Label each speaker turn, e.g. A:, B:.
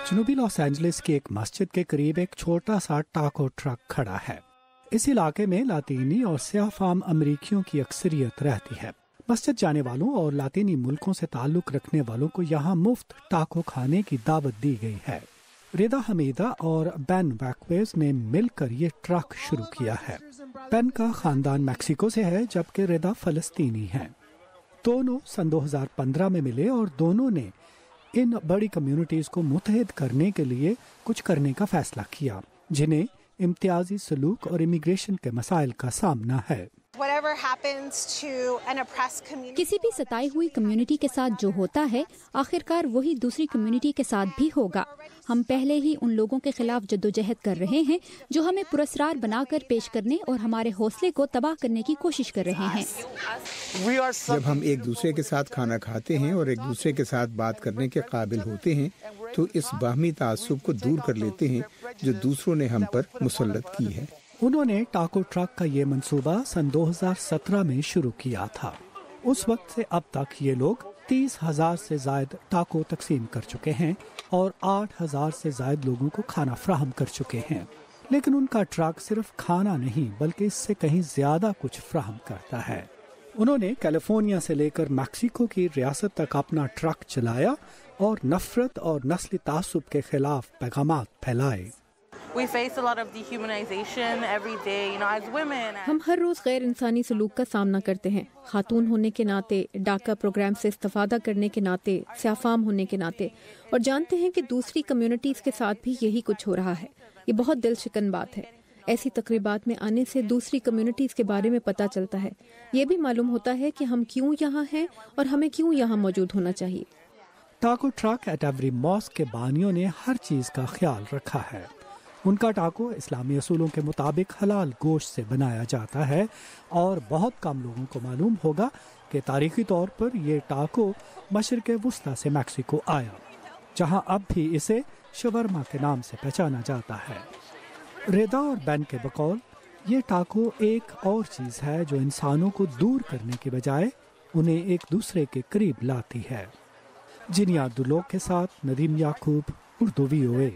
A: जनूबी Los Angeles की एक मस्जिद के करीब एक छोटा सा टाको ट्रक खड़ा है। इस इलाके में लातीनी और स्याह फाम अमरीकियों की अक्सरियत रहती है। मस्जिद जाने वालों और लातीनी मुल्कों से ताल्लुक रखने वालों को यहाँ मुफ्त टाको खाने की दावत दी गई है। रेदा हमीदा और बेन वैकवेज ने मिलकर ये ट्रक शुरू किया है। बेन का खानदान मैक्सिको से है जबकि रेदा फलस्तीनी है। दोनों सन 2015 में मिले और दोनों ने इन बड़ी कम्युनिटीज को मुत्तहिद करने के लिए कुछ करने का फैसला किया, जिन्हें इम्तियाजी सलूक और इमिग्रेशन के मसाइल का सामना है।
B: किसी भी सताई हुई कम्युनिटी के साथ जो होता है, आखिरकार वही दूसरी कम्युनिटी के साथ भी होगा। हम पहले ही उन लोगों के खिलाफ जद्दोजहद कर रहे हैं जो हमें पुरस्कार बनाकर पेश करने और हमारे हौसले को तबाह करने की कोशिश कर रहे हैं।
C: जब हम एक दूसरे के साथ खाना खाते हैं और एक दूसरे के साथ बात करने के काबिल होते हैं तो इस बाहमी तासुब को दूर कर लेते हैं जो दूसरों ने हम पर मुसल्लत की है।
A: उन्होंने टाको ट्रक का ये मंसूबा सन 2017 में शुरू किया था। उस वक्त से अब तक ये लोग 30,000 से ज्यादा टाको तकसीम कर चुके हैं और 8,000 से ज्यादा लोगों को खाना फराहम कर चुके हैं। लेकिन उनका ट्रक सिर्फ खाना नहीं बल्कि इससे कहीं ज्यादा कुछ फराहम करता है। उन्होंने कैलिफोर्निया से लेकर मैक्सिको की रियासत तक अपना ट्रक चलाया और नफरत और नस्ली तासुब के खिलाफ पैगामात फैलाए।
B: हम हर रोज गैर इंसानी सलूक का सामना करते हैं। खातून होने के नाते, डाका प्रोग्राम से इस्तेफादा करने के नाते, स्याफाम होने के नाते, और जानते हैं कि दूसरी कम्युनिटीज के साथ भी यही कुछ हो रहा है। ये बहुत दिल शिकन बात है। ऐसी तकरीबात में आने से दूसरी कम्युनिटीज के बारे में पता चलता है। ये भी मालूम होता है कि हम क्यों यहाँ हैं और हमें क्यों यहाँ मौजूद होना चाहिए।
A: टाको ट्रक एट एवरी मॉस्क के बानियों ने हर चीज का ख्याल रखा है। उनका टाको इस्लामी असूलों के मुताबिक हलाल गोश्त से बनाया जाता है और बहुत कम लोगों को मालूम होगा कि तारीखी तौर पर ये टाको मशरिक़ वुस्ता से मैक्सिको आया, जहां अब भी इसे शवरमा के नाम से पहचाना जाता है। रेदा और बेन के बकौल ये टाको एक और चीज़ है जो इंसानों को दूर करने के बजाय उन्हें एक दूसरे के करीब लाती है। जिनिया दुलोक के साथ नदीम याकूब, उर्दू VOA।